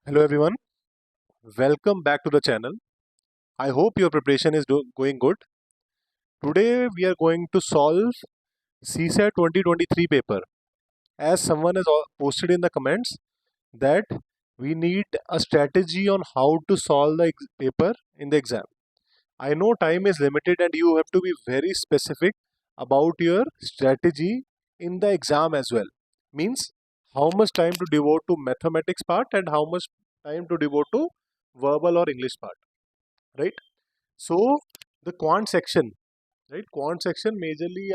Hello everyone, welcome back to the channel. I hope your preparation is going good. Today we are going to solve CSAT 2023 paper. As someone has posted in the comments that we need a strategy on how to solve the paper in the exam. I know time is limited and you have to be very specific about your strategy in the exam as well. Means how much time to devote to mathematics part and how much time to devote to verbal or English part, right? So the quant section, right? Quant section majorly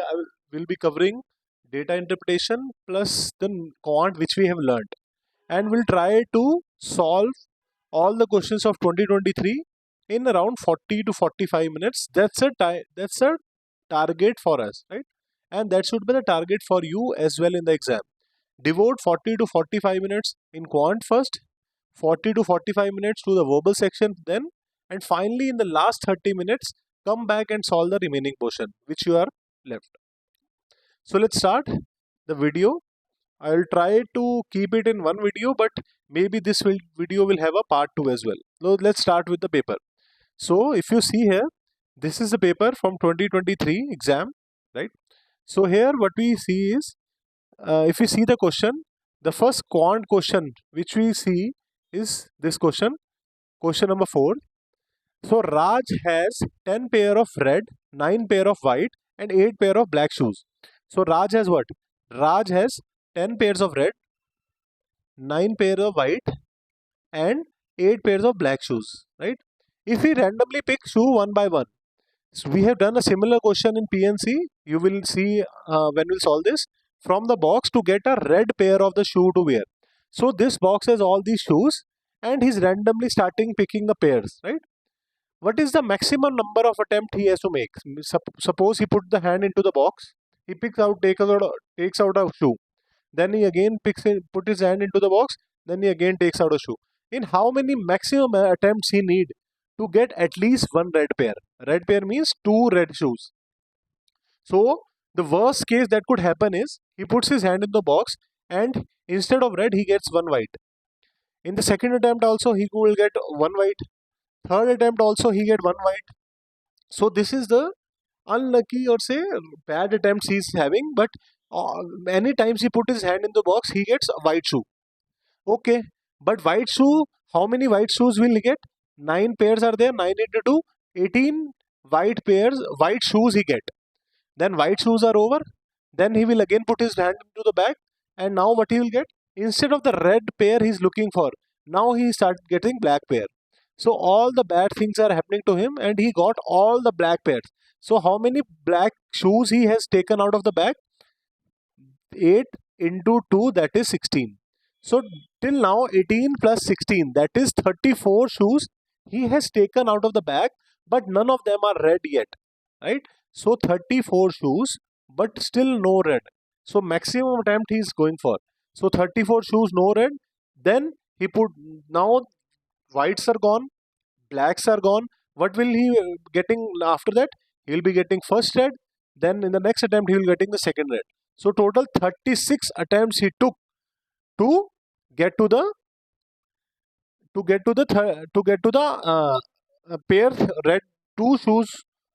will be covering data interpretation plus the quant which we have learned, and we'll try to solve all the questions of 2023 in around 40 to 45 minutes. That's a that's a target for us, right? And that should be the target for you as well in the exam. Devote 40 to 45 minutes in quant first, 40 to 45 minutes to the verbal section then, and finally in the last 30 minutes come back and solve the remaining portion which you are left. So let's start the video. I will try to keep it in one video, but maybe this video will have a part 2 as well. So let's start with the paper. So if you see here, this is the paper from 2023 exam, right? So here what we see is, if we see the question, the first quant question which we see is this question, question number 4. So Raj has 10 pair of red, 9 pair of white and 8 pair of black shoes. So Raj has what? Raj has 10 pairs of red, 9 pairs of white and 8 pairs of black shoes, right? If we randomly pick shoe one by one, so we have done a similar question in PNC. You will see when we solve this from the box to get a red pair of the shoe to wear. So this box has all these shoes and he's randomly starting picking the pairs, right? What is the maximum number of attempt he has to make? Suppose he put the hand into the box, he takes out a shoe. Then he again put his hand into the box. Then he again takes out a shoe. In how many maximum attempts he need to get at least one red pair? Red pair means two red shoes. So the worst case that could happen is he puts his hand in the box and instead of red he gets one white. In the second attempt also he will get one white. Third attempt also he get one white. So this is the unlucky or say bad attempts he's having. But any times he put his hand in the box he gets a white shoe. Okay, but white shoe, how many white shoes will he get? 9 pairs are there, 9 into 2, 18 white shoes he get. Then white shoes are over. Then he will again put his hand into the bag. And now what he will get? Instead of the red pair he's looking for, now he start getting black pair. So all the bad things are happening to him and he got all the black pairs. So how many black shoes he has taken out of the bag? 8 into 2, that is 16. So till now 18 plus 16, that is 34 shoes he has taken out of the bag, but none of them are red yet, right? So 34 shoes but still no red. So maximum attempt he is going for. So 34 shoes no red. Then he put, now whites are gone, blacks are gone. What will he getting after that? He will be getting first red. Then in the next attempt he will getting the second red. So total 36 attempts he took to get to the pair red, two shoes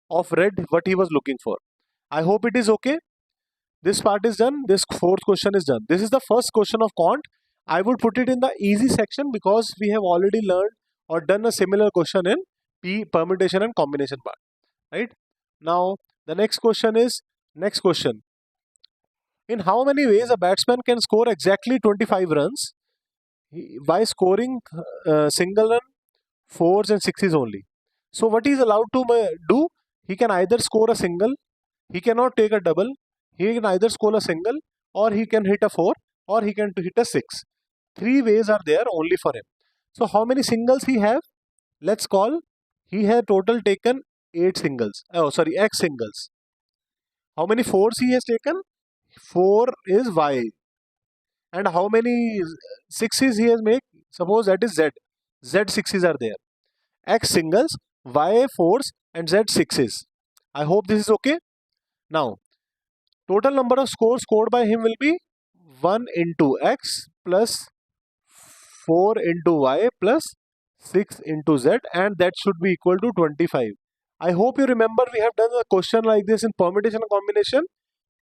of red what he was looking for. I hope it is okay. This part is done. This fourth question is done. This is the first question of quant. I would put it in the easy section because we have already learned or done a similar question in P permutation and combination part. Right? Now the next question is, next question. In how many ways a batsman can score exactly 25 runs by scoring single run, fours and sixes only? So what he is allowed to do? He can either score a single, he cannot take a double, he can either score a single or he can hit a 4 or he can hit a 6. Three ways are there only for him. So how many singles he have? Let's call, he has total taken 8 singles. Oh sorry, X singles. How many fours he has taken? 4 is Y. And how many sixes he has made? Suppose that is Z. Z sixes are there. X singles, Y fours and Z sixes. I hope this is okay. Now, total number of scores scored by him will be 1 into X plus 4 into y plus 6 into z, and that should be equal to 25. I hope you remember we have done a question like this in permutation and combination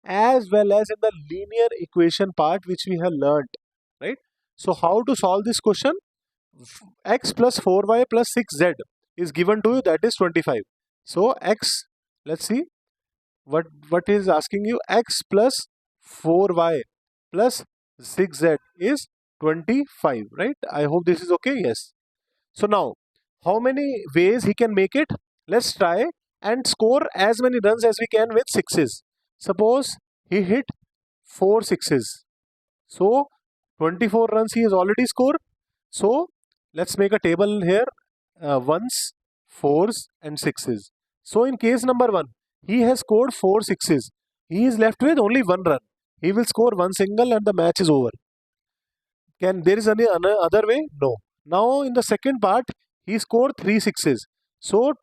as well as in the linear equation part which we have learnt, right? So how to solve this question? X plus 4y plus 6z is given to you, that is 25. So x, let's see what is asking you. X plus 4y plus 6z is 25, right? I hope this is okay. Yes. So now, how many ways he can make it? Let's try and score as many runs as we can with sixes. Suppose he hit 4 sixes. So 24 runs he has already scored. So let's make a table here, ones, fours and sixes. So in case number 1, he has scored 4 sixes. He is left with only 1 run. He will score 1 single and the match is over. Can there is any other way? No. Now in the second part, he scored 3 sixes. So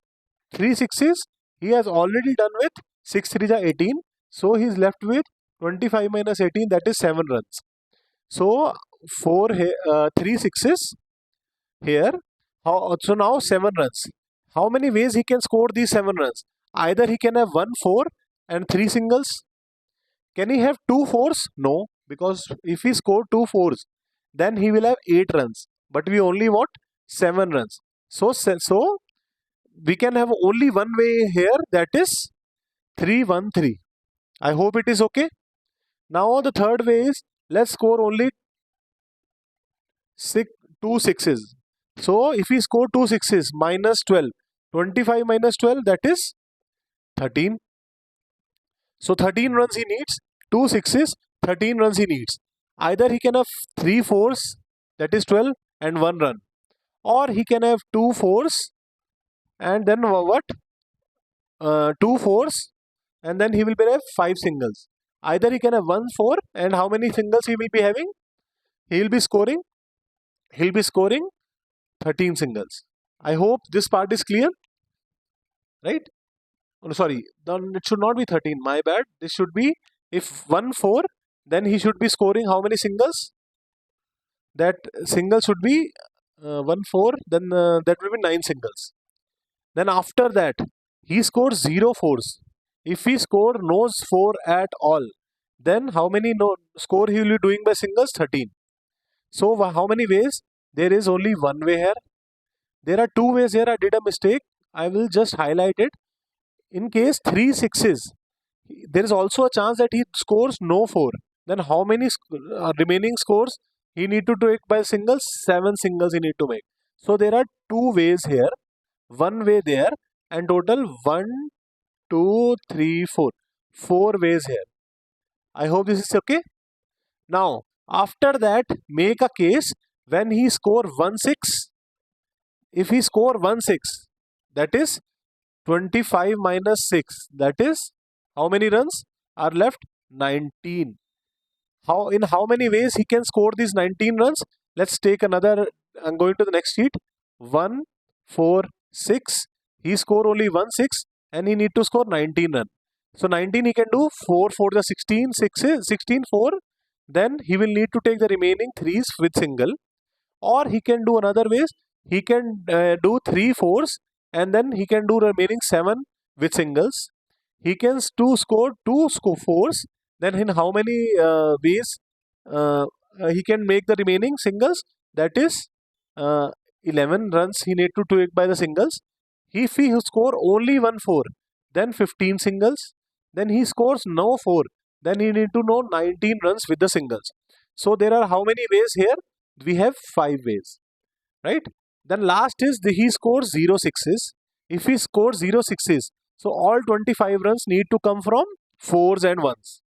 3 sixes he has already done with 6 3 are 18. So he is left with 25 minus 18, that is 7 runs. So 3 sixes here. So now 7 runs. How many ways he can score these 7 runs? Either he can have 1 4 and 3 singles. Can he have 2 fours? No, because if he scored 2 fours, then he will have 8 runs. But we only want 7 runs. So we can have only one way here, that is 3 1 3. I hope it is okay. Now the third way is, let's score only 2 sixes. So if we score 2 sixes, minus 12, 25 minus 12, that is 13. So 13 runs he needs, 2 sixes, 13 runs he needs. Either he can have 3 fours, that is 12 and 1 run, or he can have 2 fours and then what? 2 fours and then he will have 5 singles. Either he can have 1 4 and how many singles he will be having? He will be scoring 13 singles. I hope this part is clear, right? Oh, sorry, then it should not be 13. My bad. This should be, if 1 4, then he should be scoring how many singles? That single should be 1 4. Then that will be 9 singles. Then after that, he scores 0 fours. If he score no 4 at all, then how many score he will be doing by singles? 13. So how many ways? There is only one way here. There are 2 ways here. I did a mistake. I will just highlight it. In case 3 sixes, there is also a chance that he scores no 4. Then how many remaining scores he need to take by singles? 7 singles he need to make. So there are 2 ways here, 1 way there, and total 1, 2, 3, 4. 4 ways here. I hope this is okay. Now after that, make a case when he score 1 6. If he score 1 6, that is 25 minus 6, that is how many runs are left? 19. In how many ways he can score these 19 runs? Let's take another. I'm going to the next sheet. 1 4 6. He score only 1 6 and he need to score 19 runs. So 19 he can do 4 4 the 16 16 4. Then he will need to take the remaining 3s with single, or he can do another ways. He can do 3 fours and then he can do remaining 7 with singles. He can score 2 fours. Then in how many ways he can make the remaining singles? That is 11 runs he need to take by the singles. If he score only 1 4, then 15 singles. Then he scores no 4, then he need to know 19 runs with the singles. So there are how many ways here? We have 5 ways, right? Then last is he scores 0 sixes. If he scores 0 sixes, so all 25 runs need to come from 4s and 1s.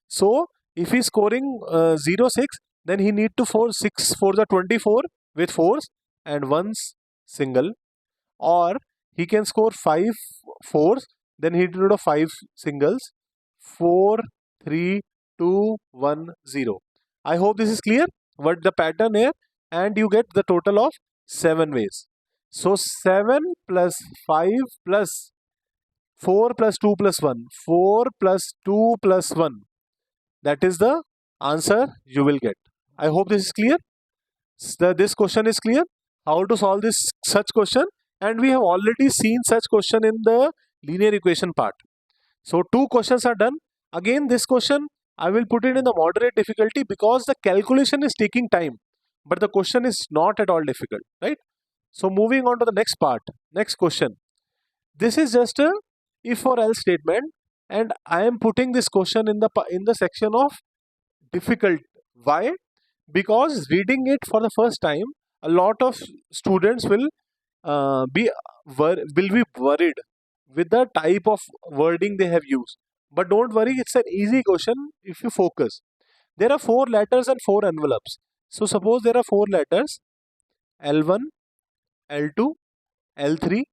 So if he is scoring 0 6, then he need to 6 for the 24 with 4s and 1s single, or he can score 5 4s, then he need to 5 singles. 4 3 2 1 0. I hope this is clear what the pattern here, and you get the total of 7 ways. So 7 plus 5 plus 4 plus 2 plus 1, 4 plus 2 plus 1, that is the answer you will get. I hope this is clear. This question is clear. How to solve this such question, and we have already seen such question in the linear equation part. So 2 questions are done. Again, this question I will put it in the moderate difficulty because the calculation is taking time, but the question is not at all difficult, right? So moving on to the next part, next question. This is just a if or else statement, and I am putting this question in the section of difficult. Why? Because reading it for the first time, a lot of students will be worried with the type of wording they have used. But don't worry, it's an easy question if you focus. There are 4 letters and 4 envelopes. So suppose there are 4 letters L1, L2, L3,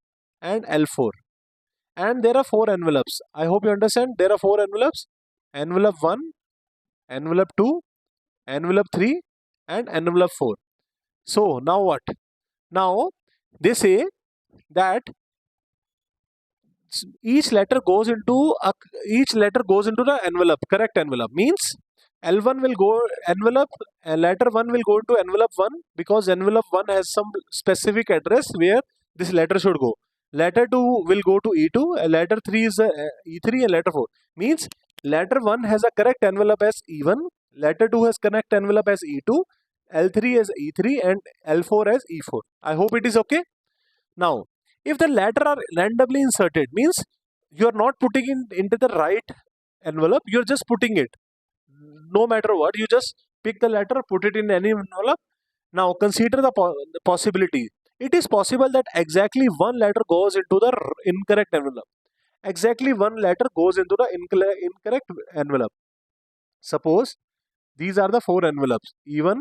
and L4. And there are 4 envelopes. I hope you understand. There are 4 envelopes. Envelope 1, envelope 2, envelope 3, and envelope 4. So now what? Now they say that each letter goes into the envelope, correct envelope. Means L1 will go envelope, letter 1 will go into envelope 1 because envelope 1 has some specific address where this letter should go. Letter 2 will go to E2, letter 3 is E3, and letter 4. Means letter 1 has a correct envelope as E1, letter 2 has correct envelope as E2, L3 as E3, and L4 as E4. I hope it is okay. Now, if the letter are randomly inserted, means you are not putting it into the right envelope, you are just putting it. No matter what, you just pick the letter, put it in any envelope. Now, consider the possibility. It is possible that exactly one letter goes into the incorrect envelope. Exactly one letter goes into the incorrect envelope. Suppose these are the 4 envelopes E1,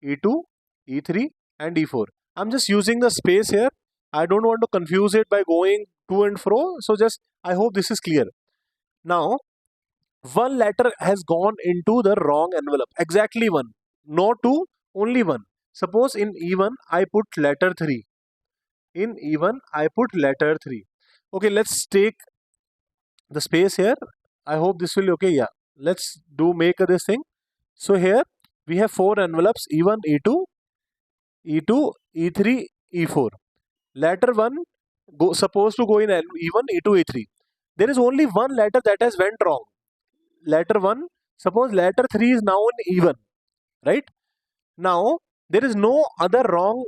E2, E3, and E4. I'm just using the space here. I don't want to confuse it by going to and fro. So just I hope this is clear. Now, one letter has gone into the wrong envelope. Exactly one. No two, only one. Suppose in E1 I put letter 3. In E1 I put letter 3. Okay, let's take the space here. I hope this will be okay. Yeah. Let's make this thing. So here we have 4 envelopes E1, E2, E2, E3, E4. Letter 1 supposed to go in E1, E2, E3. There is only one letter that has went wrong. Letter 1, suppose letter 3 is now in E1, right? Now, there is no other wrong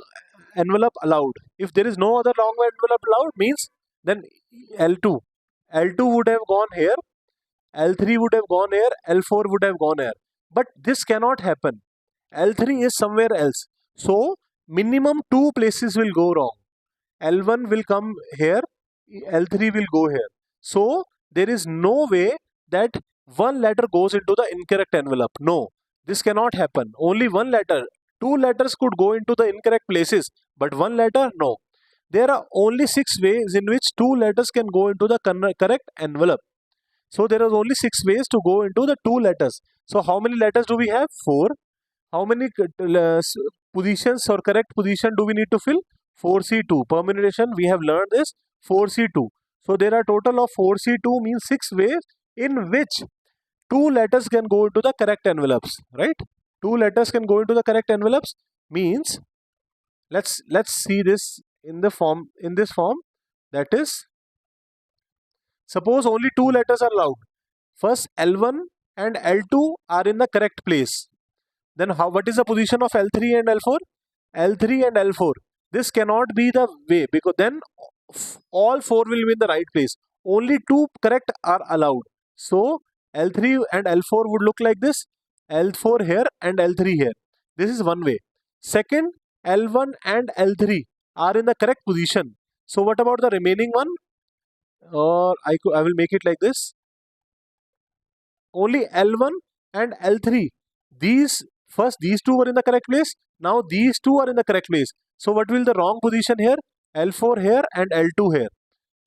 envelope allowed. If there is no other wrong envelope allowed, means then L2. L2 would have gone here, L3 would have gone here, L4 would have gone here. But this cannot happen. L3 is somewhere else. So, minimum 2 places will go wrong. L1 will come here, L3 will go here. So, there is no way that one letter goes into the incorrect envelope. No, this cannot happen. Only one letter. 2 letters could go into the incorrect places, but one letter, no. There are only 6 ways in which 2 letters can go into the correct envelope. So, there are only 6 ways to go into the 2 letters. So, how many letters do we have? 4. How many positions or correct position do we need to fill? 4C2. Permutation, we have learned this 4C2. So there are total of 4C2 means 6 ways in which 2 letters can go into the correct envelopes, right? 2 letters can go into the correct envelopes means let's see this in this form, that is, suppose only 2 letters are allowed. First L1 and L2 are in the correct place. Then what is the position of L3 and L4? L3 and L4. This cannot be the way because then all 4 will be in the right place. Only 2 correct are allowed. So L3 and L4 would look like this. L4 here and L3 here. This is one way. Second, L1 and L3 are in the correct position. So what about the remaining one? Or I will make it like this. Only L1 and L3. These 2 were in the correct place. Now these 2 are in the correct place. So what will the wrong position here? L4 here and L2 here,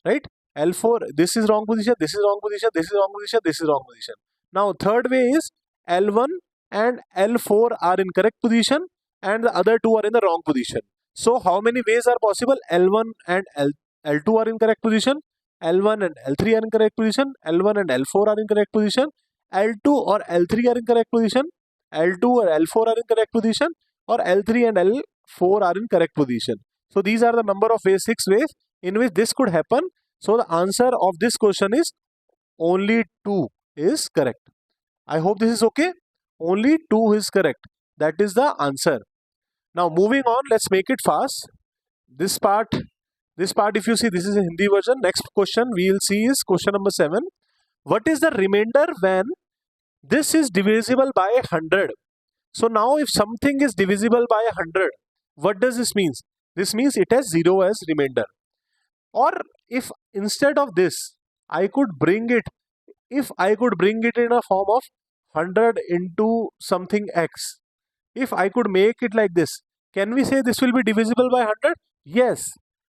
right? L4, this is wrong position, this is wrong position, this is wrong position, this is wrong position. Now third way is L1 and L4 are in correct position and the other 2 are in the wrong position. So how many ways are possible? L1 and L2 are in correct position, L1 and L3 are in correct position, L1 and L4 are in correct position, L2 or L3 are in correct position, L2 or L4 are in correct position, or L3 and L4 are in correct position. So these are the number of ways, 6 ways in which this could happen. So the answer of this question is only 2 is correct. I hope this is okay. Only 2 is correct. That is the answer. Now moving on, let's make it fast. This part if you see, this is a Hindi version. Next question we will see is question number 7. What is the remainder when this is divisible by 100? So now if something is divisible by 100, what does this mean? This means it has 0 as remainder. Or if instead of this, I could bring it in a form of 100 into something x. If I could make it like this, can we say this will be divisible by 100? Yes.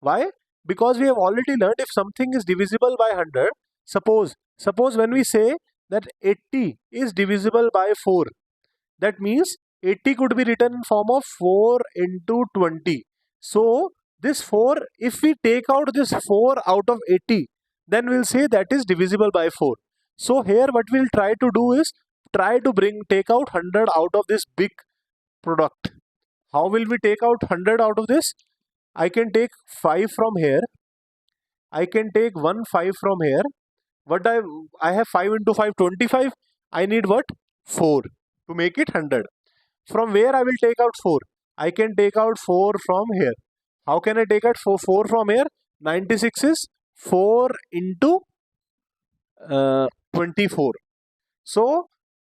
Why? Because we have already learned if something is divisible by 100, suppose when we say that 80 is divisible by 4, that means 80 could be written in form of 4 into 20. So this 4, if we take out this 4 out of 80, then we'll say that is divisible by 4. So here what we'll try to do is try to take out 100 out of this big product. How will we take out 100 out of this? I can take 5 from here. I can take 5 from here. What I have 5 into 5, 25. I need what? 4 to make it 100. From where I will take out 4? I can take out 4 from here. How can I take out 4 from here? 96 is 4 into 24. So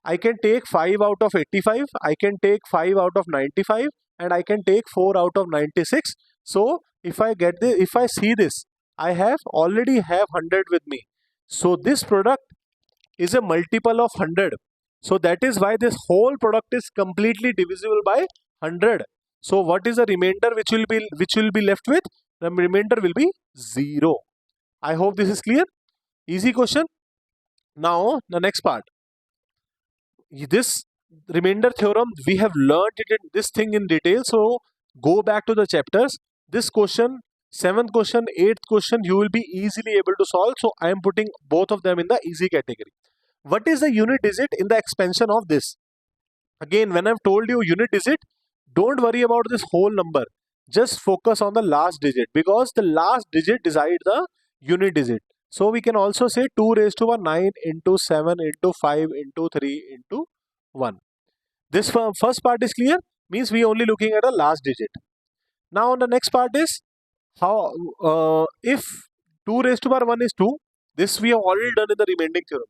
I can take 5 out of 85, I can take 5 out of 95, and I can take 4 out of 96. So if I see this, I already have 100 with me. So this product is a multiple of 100. So that is why this whole product is completely divisible by 100. So what is the remainder which will be left with? The remainder will be 0. I hope this is clear. Easy question. Now the next part. This remainder theorem, we have learned this thing in detail. So go back to the chapters. This question, 7th question, 8th question, you will be easily able to solve. So I am putting both of them in the easy category. What is the unit digit in the expansion of this? Again, when I've told you unit digit, don't worry about this whole number. Just focus on the last digit, because the last digit decides the unit digit. So we can also say 2 raised to 9 into 7 into 5 into 3 into 1. This first part is clear, means we only looking at the last digit. Now the next part is how if 2 raised to 1 is 2, this we have already done in the remaining theorem.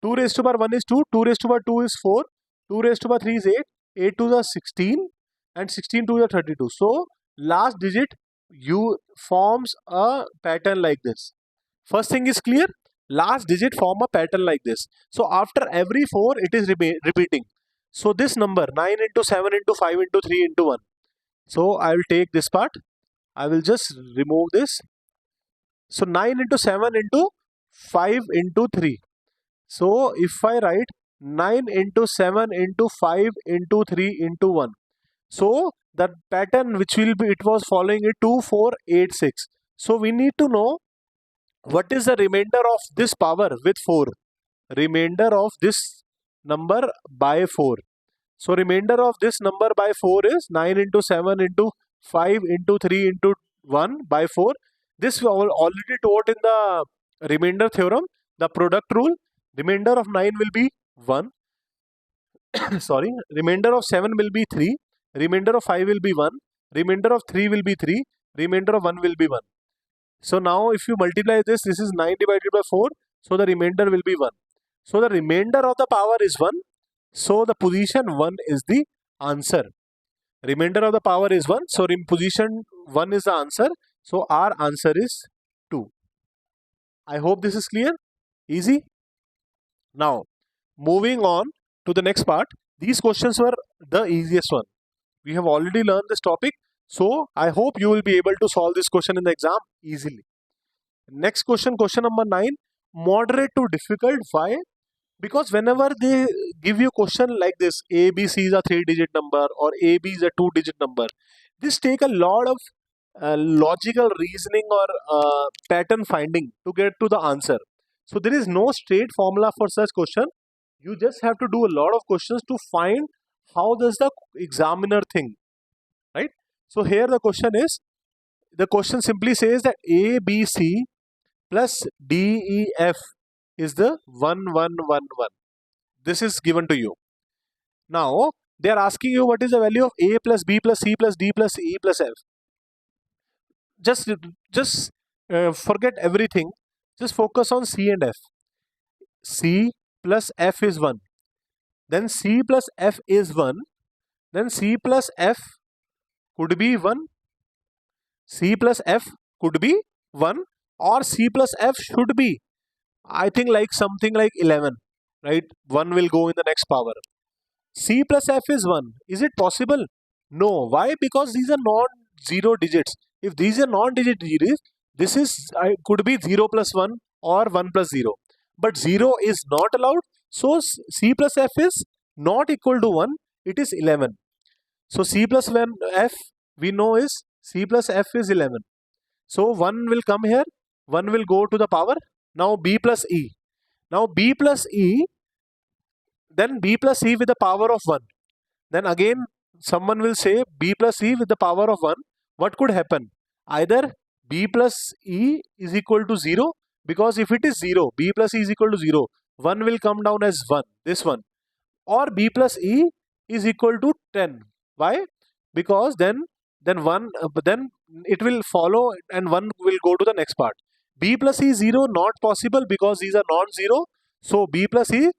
2 raised to 1 is 2, 2 raised to 2 is 4, 2 raised to 3 is 8, 8 to the 16, and 16 to the 32. So last digit forms a pattern like this. First thing is clear, last digit form a pattern like this. So after every 4 it is repeating. So this number 9 into 7 into 5 into 3 into 1. So I will take this part. I will just remove this. So 9 into 7 into 5 into 3. So if I write 9 into 7 into 5 into 3 into 1. So the pattern which it was following it 2, 4, 8, 6. So we need to know what is the remainder of this power with 4. Remainder of this number by 4. So remainder of this number by 4 is 9 into 7 into 5 into 3 into 1 by 4. This we already taught in the remainder theorem, the product rule. Remainder of 9 will be 1. Sorry, remainder of 7 will be 3. Remainder of 5 will be 1. Remainder of 3 will be 3. Remainder of 1 will be 1. So now if you multiply this is 9 divided by 4. So the remainder will be 1. So the remainder of the power is 1. So the position 1 is the answer. Remainder of the power is 1. So in position 1 is the answer. So our answer is 2. I hope this is clear. Easy. Now moving on to the next part. These questions were the easiest one. We have already learned this topic. So I hope you will be able to solve this question in the exam easily. Next question, question number 9. Moderate to difficult. Why? Because whenever they give you question like this, A, B, C is a 3-digit number or A, B is a 2-digit number, this take a lot of logical reasoning or pattern finding to get to the answer. So there is no straight formula for such question. You just have to do a lot of questions to find how does the examiner think, right? So here the question simply says that A, B, C plus D, E, F is the 1, 1, 1, 1. This is given to you. Now they are asking you what is the value of A plus B plus C plus D plus E plus F. Just forget everything. Just focus on C and F. C plus F is 1. Then C plus F is 1. Then C plus F could be 1. C plus F could be 1, or C plus F should be, I think, like something like 11, right? 1 will go in the next power. C plus F is 1. Is it possible? No. Why? Because these are non-zero digits. If these are non-digit digits, this is could be 0 plus 1 or 1 plus 0. But 0 is not allowed. So C plus F is not equal to 1. It is 11. So C plus 1 F we know is C plus F is 11. So 1 will come here. 1 will go to the power. Now B plus E. Now B plus E, then B plus E with the power of 1. Then again someone will say B plus E with the power of 1. What could happen? Either B plus E is equal to 0, because if it is 0, B plus E is equal to 0, 1 will come down as 1, this one. Or B plus E is equal to 10. Why? Because then then it will follow and 1 will go to the next part. B plus E 0 not possible because these are non-zero. So B plus E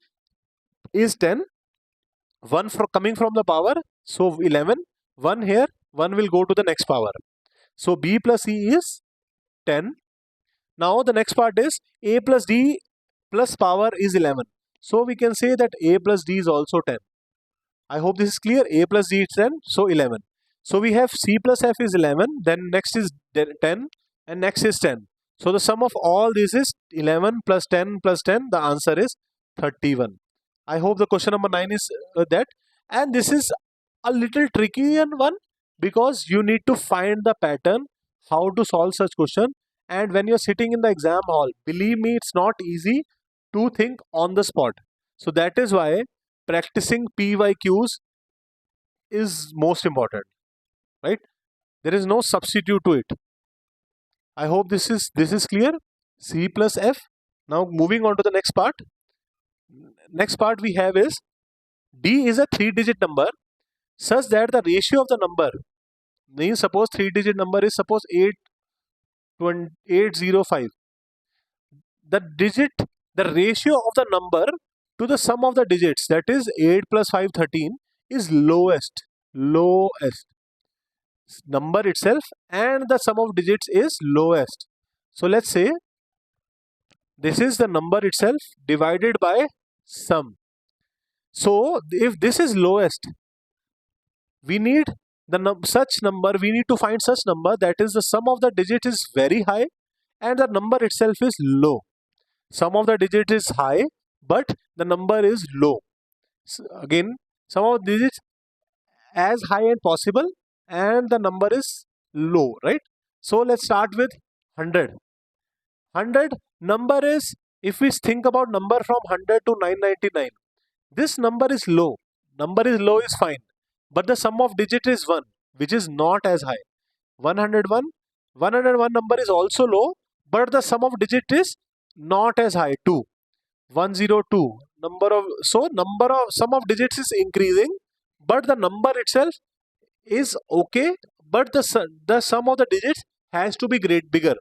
is 10. 1 coming from the power, so 11. 1 here, 1 will go to the next power. So B plus E is 10. Now the next part is A plus D plus power is 11. So we can say that A plus D is also 10. I hope this is clear. A plus D is 10, so 11. So we have C plus F is 11, then next is 10, and next is 10. So the sum of all this is 11 plus 10 plus 10. The answer is 31. I hope the question number 9 is that. And this is a little tricky one, because you need to find the pattern, how to solve such question. And when you're sitting in the exam hall, believe me, it's not easy to think on the spot. So that is why practicing PYQs is most important, right? There is no substitute to it. I hope this is clear. C plus F. Now moving on to the next part. Next part we have is D is a 3-digit number such that the ratio of the number, means suppose 3-digit number is suppose 805. The ratio of the number to the sum of the digits, that is 8 plus 5 13, is lowest number itself, and the sum of digits is lowest. So let's say this is the number itself divided by sum. So if this is lowest, we need such number, we need to find such number that is the sum of the digit is very high and the number itself is low. Sum of the digit is high, but the number is low. So again, sum of the digits as high as possible and the number is low, right? So let's start with 100. 100 number is, if we think about number from 100 to 999, this number is low. Number is low is fine, but the sum of digit is 1, which is not as high. 101 number is also low, but the sum of digit is not as high, 2. 102 number of sum of digits is increasing, but the number itself is okay, but the sum of the digits has to be bigger.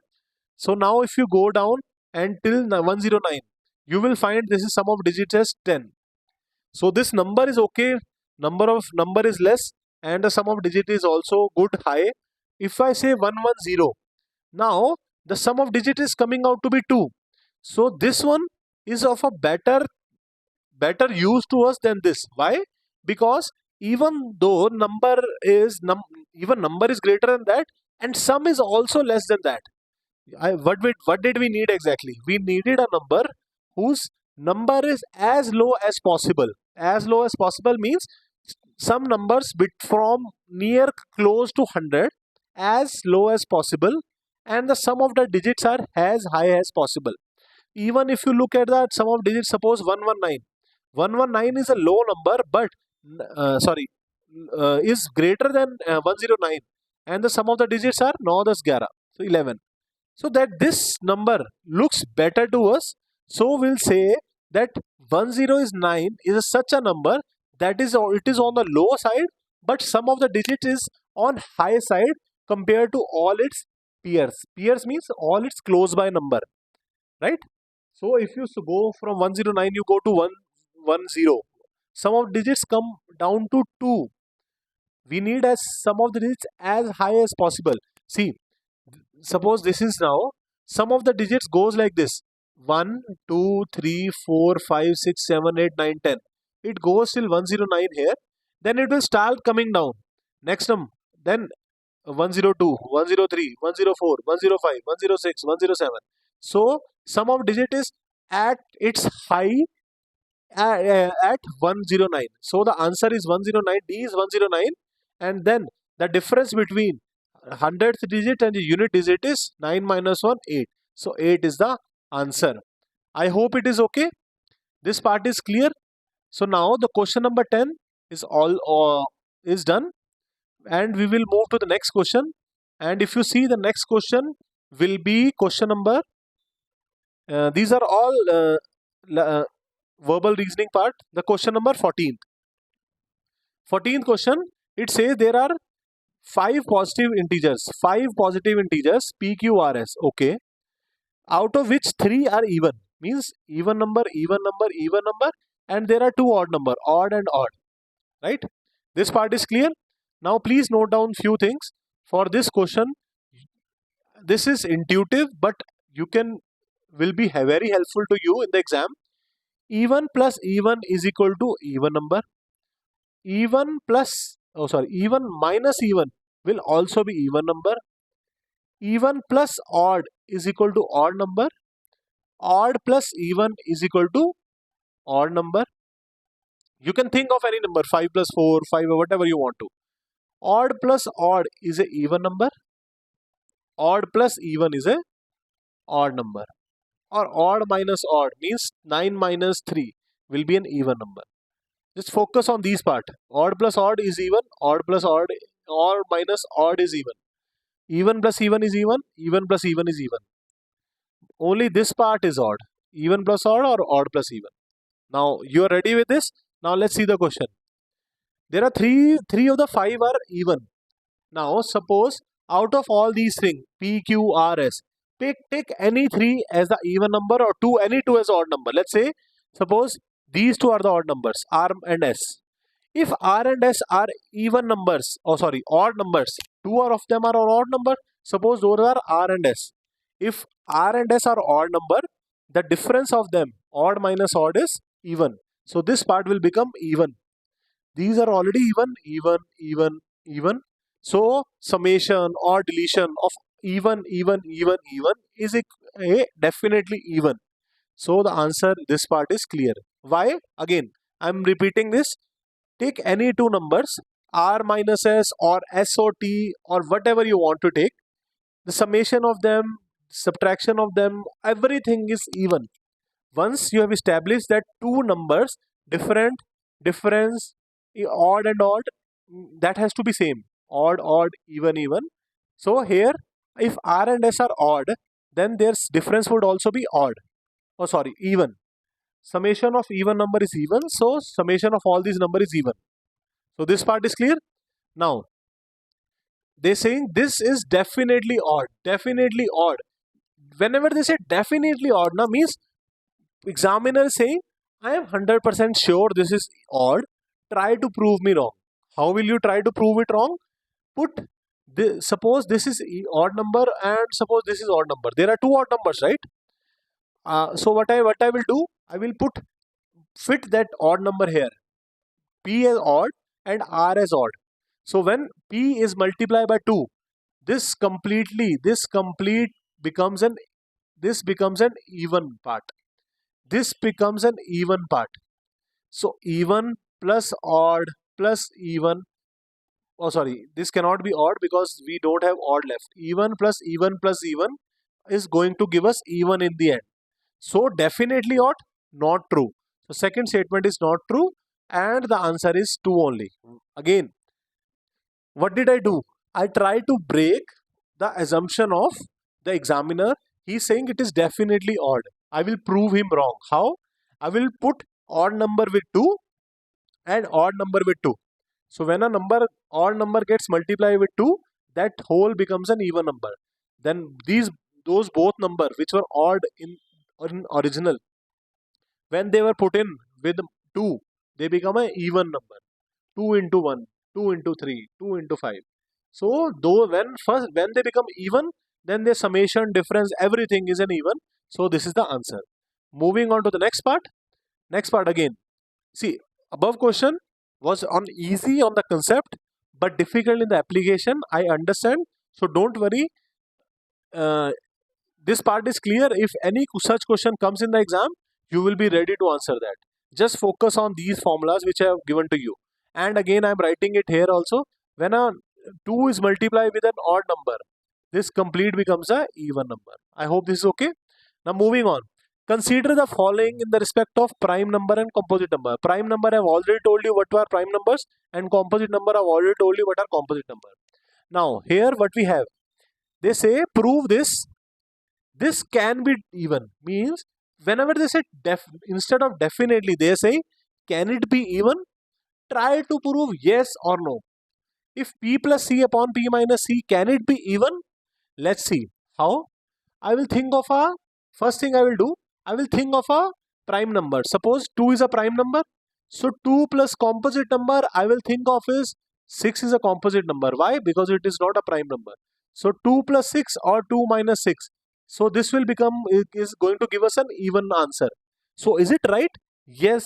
So now if you go down until 109, you will find this is sum of digits as 10. So this number is okay, number is less, and the sum of digit is also good, high. If I say 110, now the sum of digit is coming out to be 2. So this one is of a better use to us than this. Why? Because even though number is greater than that, and sum is also less than that. What did we need exactly? We needed a number whose number is as low as possible. As low as possible means some numbers bit from near close to 100, as low as possible, and the sum of the digits are as high as possible. Even if you look at the sum of digits, suppose 119. 119 is a low number, but is greater than 109, and the sum of the digits are 9 10 11, so 11. So that this number looks better to us, so we'll say that 109 is such a number that is it is on the lower side, but sum of the digits is on high side compared to all its peers. Peers means all its close by number, right? So if you go from 109, you go to 110. Sum of digits come down to 2. We need as sum of the digits as high as possible. See, suppose this is now sum of the digits goes like this: 1, 2, 3, 4, 5, 6, 7, 8, 9, 10. It goes till 109 here. Then it will start coming down. Next then 102, 103, 104, 105, 106, 107. So sum of digit is at its high at 109. So the answer is 109. D is 109, and then the difference between hundredth digit and the unit digit is 9 minus 1, 8. So 8 is the answer. I hope it is okay. This part is clear. So now the question number 10 is is done, and we will move to the next question. And if you see, the next question will be question number these are all verbal reasoning part. The question number 14th question, it says there are 5 positive integers p, q, r, s, okay, out of which 3 are even, means even number, and there are 2 odd number, odd and odd, right? This part is clear. Now please note down few things for this question. This is intuitive, but you will be very helpful to you in the exam. Even plus even is equal to even number. Even minus even will also be even number. Even plus odd is equal to odd number. Odd plus even is equal to odd number. You can think of any number, 5 plus 4, 5, or whatever you want to. Odd plus odd is a even number. Odd plus even is a odd number. Or odd minus odd means 9 minus 3 will be an even number. Just focus on these part. Odd plus odd is even. Odd plus odd, or minus odd is even. Even plus even is even. Even plus even is even. Only this part is odd. Even plus odd or odd plus even. Now you are ready with this. Now let's see the question. There are three of the 5 are even. Now suppose out of all these things, P, Q, R, S, take any 3 as the even number or any 2 as odd number. Let's say, suppose these 2 are the odd numbers, R and S. If R and S are even numbers, odd numbers, 2 of them are odd number, suppose those are R and S. If R and S are odd number, the difference of them, odd minus odd, is even. So this part will become even. These are already even. So summation or deletion of even is definitely even. So the answer, this part is clear. Why? Again, I am repeating this. Take any 2 numbers, R minus S or S or T or whatever you want to take. The summation of them, subtraction of them, everything is even. Once you have established that 2 numbers, difference, odd and odd, that has to be same. Odd, even. So here, if R and S are odd, then their difference would also be odd. Even. Summation of even number is even, so summation of all these number is even. So this part is clear. Now they saying this is definitely odd. Whenever they say definitely odd, now means examiner is saying I am 100% sure this is odd. Try to prove me wrong. How will you try to prove it wrong? Suppose this is odd number and suppose this is odd number. There are 2 odd numbers, right? So what I will do, I will fit that odd number here. P as odd and R as odd. So when P is multiplied by 2, this becomes an even part. This becomes an even part. So even plus odd plus even. This cannot be odd because we don't have odd left. Even plus even is going to give us even in the end. So definitely odd, not true. So second statement is not true. and the answer is 2 only. Again, what did I do? I tried to break the assumption of the examiner. He's saying it is definitely odd. I will prove him wrong. How? I will put odd number with 2 and odd number with 2. So when a odd number gets multiplied with 2, that whole becomes an even number. Then those both numbers which were odd in original, when they were put in with 2, they become an even number. 2 into 1, 2 into 3, 2 into 5. So though when they become even, then their summation, difference, everything is an even. So this is the answer. Moving on to the next part. Next part again. See, above question was on easy on the concept, but difficult in the application. I understand. So don't worry. Uh, this part is clear. If any such question comes in the exam, you will be ready to answer that. Just focus on these formulas which I have given to you. And again, I am writing it here also. When a 2 is multiplied with an odd number, this complete becomes a even number. I hope this is okay. Now moving on. Consider the following in the respect of prime number and composite number. Prime number I have already told you what are prime numbers, and composite number I have already told you what are composite number. Now here what we have. They say prove this. This can be even, means whenever they say instead of definitely they say can it be even, try to prove yes or no. If p plus c upon p minus c, can it be even? Let's see how. I will think of a, first thing I will do, I will think of a prime number. Suppose 2 is a prime number. So 2 plus composite number I will think of is 6 is a composite number. Why? Because it is not a prime number. So 2 plus 6 or 2 minus 6. So this will become, is going to give us an even answer. So is it right? Yes.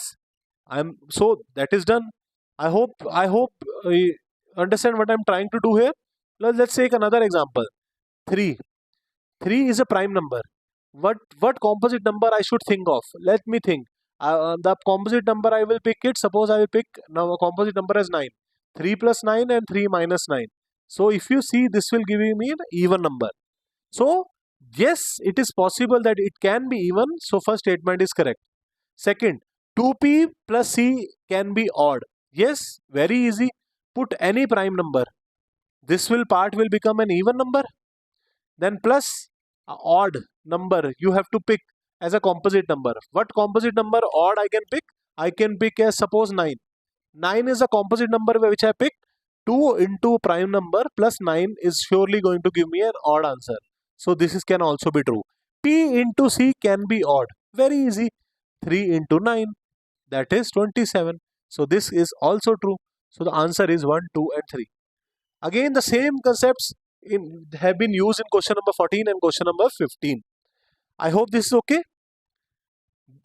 So that is done. I hope you understand what I'm trying to do here. Let's take another example. 3. 3 is a prime number. What composite number I should think of? Let me think. The composite number I will pick it. Suppose I will pick now a composite number as 9. 3 plus 9 and 3 minus 9. So if you see, this will give me an even number. So yes, it is possible that it can be even. So first statement is correct. Second, 2p plus c can be odd. Yes, very easy. Put any prime number. This part will become an even number. Then plus a odd number you have to pick as a composite number. What composite number odd I can pick? I can pick as suppose 9. 9 is a composite number which I picked. 2 into prime number plus 9 is surely going to give me an odd answer. So this can also be true. P into C can be odd. Very easy. 3 into 9, that is 27. So this is also true. So the answer is 1, 2 and 3. Again, the same concepts have been used in question number 14 and question number 15. I hope this is okay.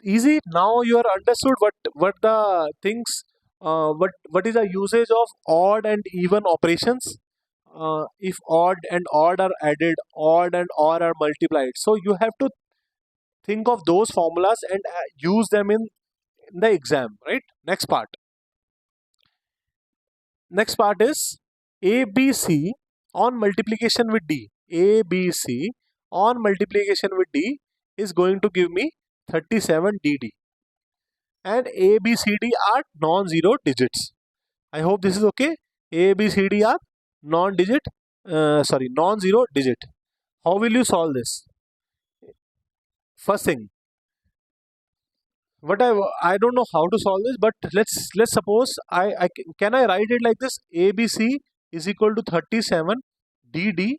Easy. Now you are understood what the things, what is the usage of odd and even operations. If odd and odd are added, odd and odd are multiplied. So you have to think of those formulas and use them in the exam, right? Next part. Next part is ABC on multiplication with D. ABC on multiplication with D is going to give me 37DD. And ABCD are non-zero digits. I hope this is okay. ABCD are non-zero digit. How will you solve this? First thing, what I don't know how to solve this, but let's suppose can I write it like this: ABC is equal to 37 DD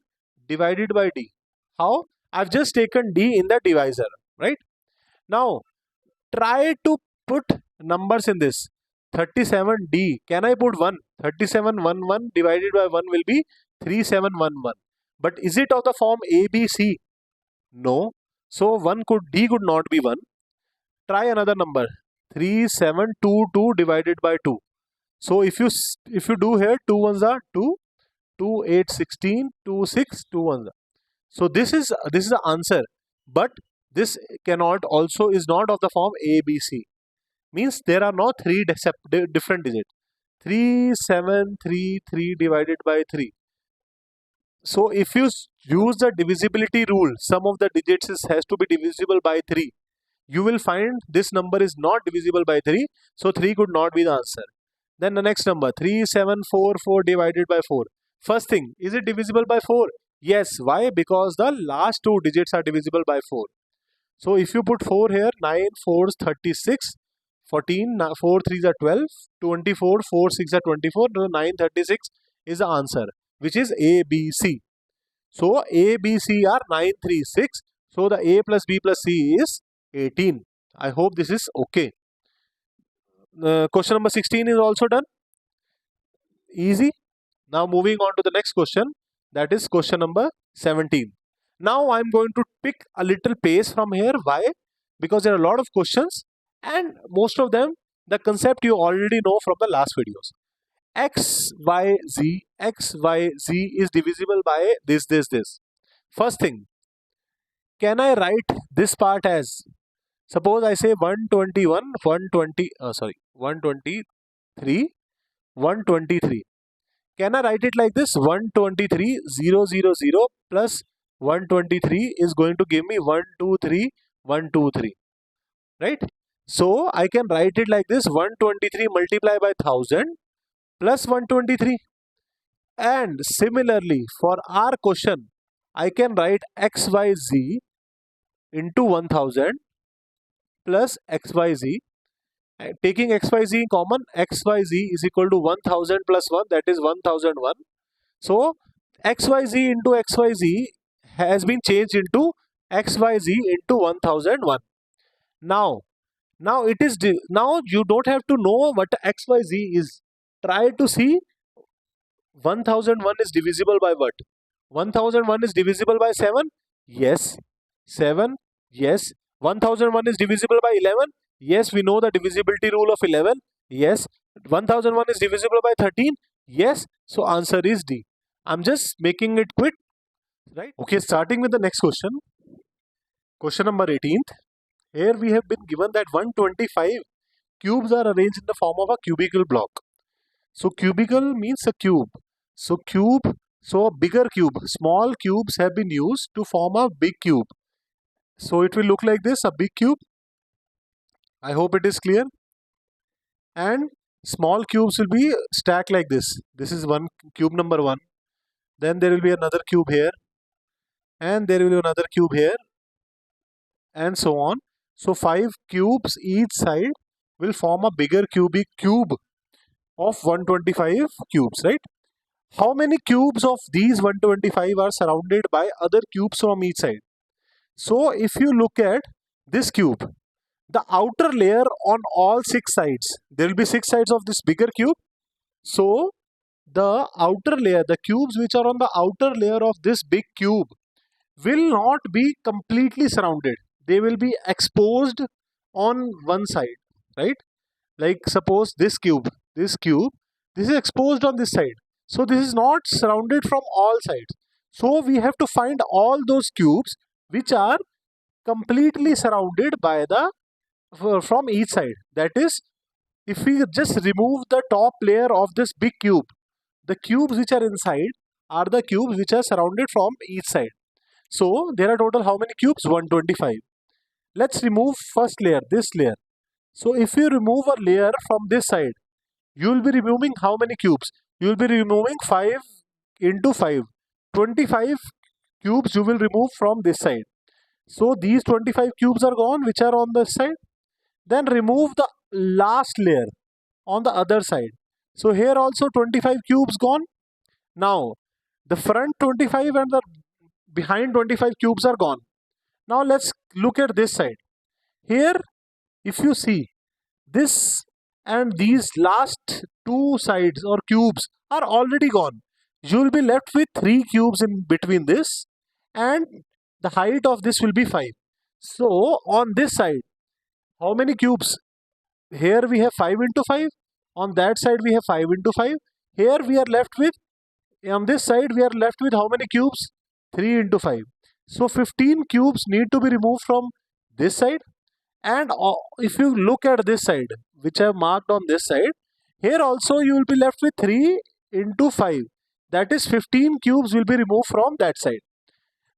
divided by D. How? I've just taken D in the divisor, right? Now try to put numbers in this. 37D, can I put 1? 3711 divided by 1 will be 3711. But is it of the form ABC? No. So D could not be 1. Try another number. 3722 divided by 2. So if you do here, 2 ones are 2, 2 8 16, 2 6, 2 ones are. So this is the answer. But this cannot also is not of the form ABC. Means there are no 3 different digits. 3733 divided by 3. So if you use the divisibility rule, sum of the digits has to be divisible by 3. you will find this number is not divisible by 3. So 3 could not be the answer. Then the next number 3744 divided by 4. First thing, is it divisible by 4? Yes. Why? Because the last two digits are divisible by 4. So if you put 4 here, 9 4s 36, 14, 4 3s are 12, 24, 4 6 are 24, 936 is the answer, which is A, B, C. So A, B, C are 9, 3, 6. So the A plus B plus C is 18. I hope this is okay. Question number 16 is also done. Easy. Now moving on to the next question, that is question number 17. Now I'm going to pick a little pace from here. Why? Because there are a lot of questions and most of them, the concept you already know from the last videos. X, Y, Z is divisible by this. First thing, can I write this part as, suppose I say 121, 123, 123. Can I write it like this? 123, 0, 0, 0 plus 123 is going to give me 123, 123. Right? So I can write it like this: 123 multiplied by 1000 plus 123. And similarly, for our question, I can write XYZ into 1000 plus XYZ. Taking XYZ in common, XYZ is equal to 1000 plus 1, that is 1001. So XYZ into XYZ has been changed into XYZ into 1001. Now it is now you don't have to know what XYZ is. Try to see 1001 is divisible by what? 1001 is divisible by 7? Yes. 7? Yes. 1001 is divisible by 11? Yes, we know the divisibility rule of 11. Yes. 1001 is divisible by 13? Yes. So answer is D. I'm just making it quick, right? Okay, starting with the next question. Question number 18th. Here we have been given that 125 cubes are arranged in the form of a cubical block. So cubical means a cube. So cube, so a bigger cube. Small cubes have been used to form a big cube. So it will look like this, a big cube. I hope it is clear. And small cubes will be stacked like this. This is one cube number 1. Then there will be another cube here. And there will be another cube here. And so on. So 5 cubes each side will form a bigger cubic cube of 125 cubes, right? How many cubes of these 125 are surrounded by other cubes from each side? So if you look at this cube, the outer layer on all 6 sides, there will be 6 sides of this bigger cube. So the outer layer, the cubes which are on the outer layer of this big cube will not be completely surrounded. They will be exposed on one side, right? Like suppose this is exposed on this side. So this is not surrounded from all sides. So we have to find all those cubes which are completely surrounded by the from each side. That is, if we just remove the top layer of this big cube, the cubes which are inside are the cubes which are surrounded from each side. So there are total how many cubes? 125. Let's remove first layer, this layer. So if you remove a layer from this side, you will be removing how many cubes? You will be removing 5 into 5. 25 cubes you will remove from this side. So these 25 cubes are gone which are on this side. Then remove the last layer on the other side. So here also 25 cubes gone. Now the front 25 and the behind 25 cubes are gone. Now let's look at this side. Here if you see, this and these last 2 sides or cubes are already gone. You will be left with 3 cubes in between this, and the height of this will be 5. So on this side, how many cubes? Here we have 5 into 5. On that side we have 5 into 5. Here we are left with, on this side we are left with how many cubes? 3 into 5. So 15 cubes need to be removed from this side. And if you look at this side, which I have marked on this side, here also you will be left with 3 into 5. That is 15 cubes will be removed from that side.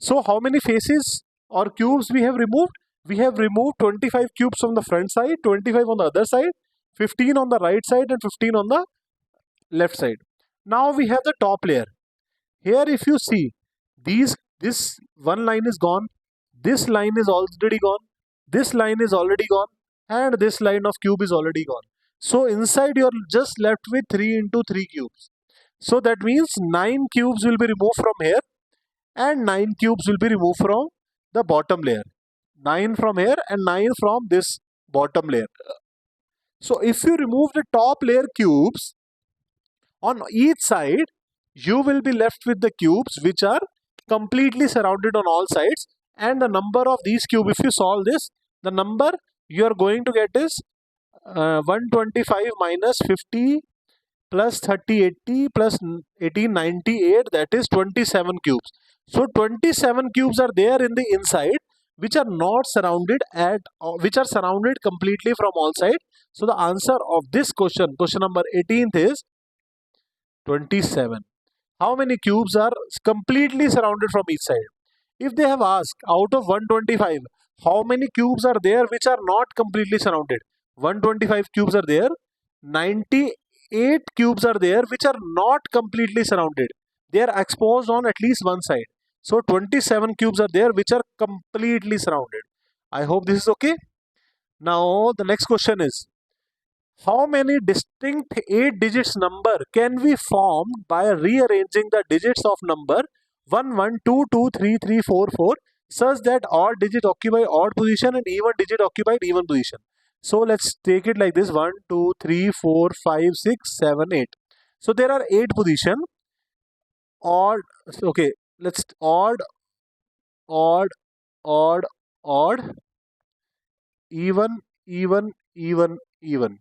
So how many faces or cubes we have removed? We have removed 25 cubes from the front side, 25 on the other side, 15 on the right side and 15 on the left side. Now we have the top layer. Here if you see, this one line is gone, this line is already gone, this line is already gone, and this line of cube is already gone. So inside you are just left with 3 into 3 cubes. So that means 9 cubes will be removed from here and 9 cubes will be removed from the bottom layer. 9 from here and 9 from this bottom layer. So if you remove the top layer cubes on each side, you will be left with the cubes which are completely surrounded on all sides, and the number of these cubes, if you solve this, the number you are going to get is 125 minus 50 plus 30 80 plus 18 98, that is 27 cubes. So 27 cubes are there in the inside which are not surrounded which are surrounded completely from all sides. So the answer of this question number 18th, is 27. How many cubes are completely surrounded from each side? If they have asked out of 125, how many cubes are there which are not completely surrounded? 125 cubes are there. 98 cubes are there which are not completely surrounded. They are exposed on at least one side. So 27 cubes are there which are completely surrounded. I hope this is okay. Now the next question is, how many distinct 8 digits number can be formed by rearranging the digits of number 1 1 2 2 3 3 4 4 such that odd digit occupy odd position and even digit occupied even position? So let's take it like this: 1 2 3 4 5 6 7 8. So there are 8 position. Odd, okay, let's odd, odd, odd, odd, even, even, even, even.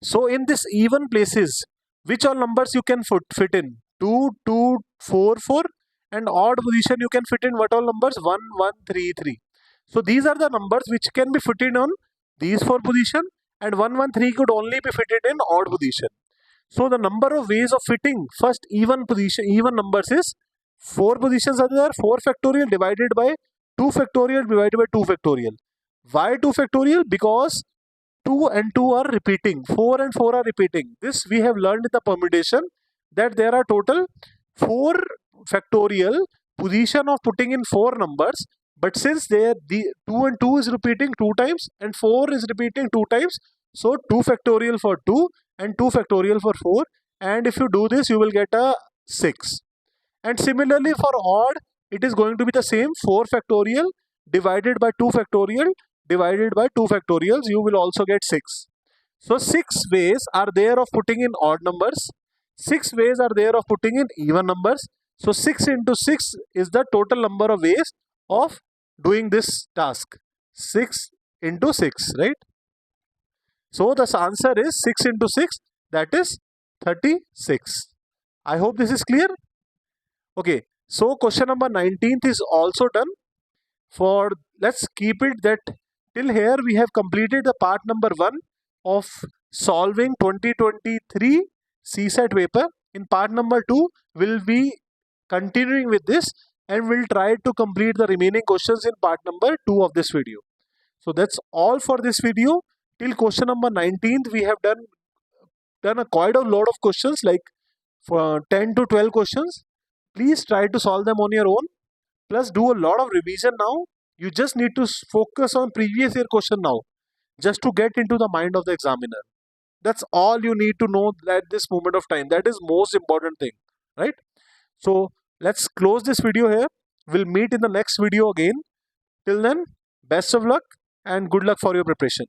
So in this even places, which all numbers you can fit in? 2, 2, 4, 4, and odd position you can fit in what all numbers? 1, 1, 3, 3. So these are the numbers which can be fitted on these 4 position, and 1, 1, 3 could only be fitted in odd position. So the number of ways of fitting first even numbers is 4 positions are there, 4 factorial divided by 2 factorial divided by 2 factorial. Why 2 factorial? Because 2 and 2 are repeating, 4 and 4 are repeating. This we have learned in the permutation, that there are total 4 factorial position of putting in 4 numbers, but since the 2 and 2 is repeating 2 times and 4 is repeating 2 times, so 2 factorial for 2 and 2 factorial for 4, and if you do this you will get a 6. And similarly for odd, it is going to be the same, 4 factorial divided by 2 factorial divided by 2 factorials, you will also get 6. So 6 ways are there of putting in odd numbers, 6 ways are there of putting in even numbers. So 6 into 6 is the total number of ways of doing this task. 6 into 6, right? So the answer is 6 into 6, that is 36. I hope this is clear. Okay, so question number 19th is also done. For let's keep it that till here we have completed the part number 1 of solving 2023 CSAT paper. In part number 2, we'll be continuing with this and we'll try to complete the remaining questions in part number 2 of this video. So that's all for this video. Till question number 19th, we have done quite a lot of questions, like for 10 to 12 questions. Please try to solve them on your own. Plus do a lot of revision now. You just need to focus on previous year question now, just to get into the mind of the examiner. That's all you need to know at this moment of time. That is most important thing, right? So let's close this video here. We'll meet in the next video again. Till then, best of luck and good luck for your preparation.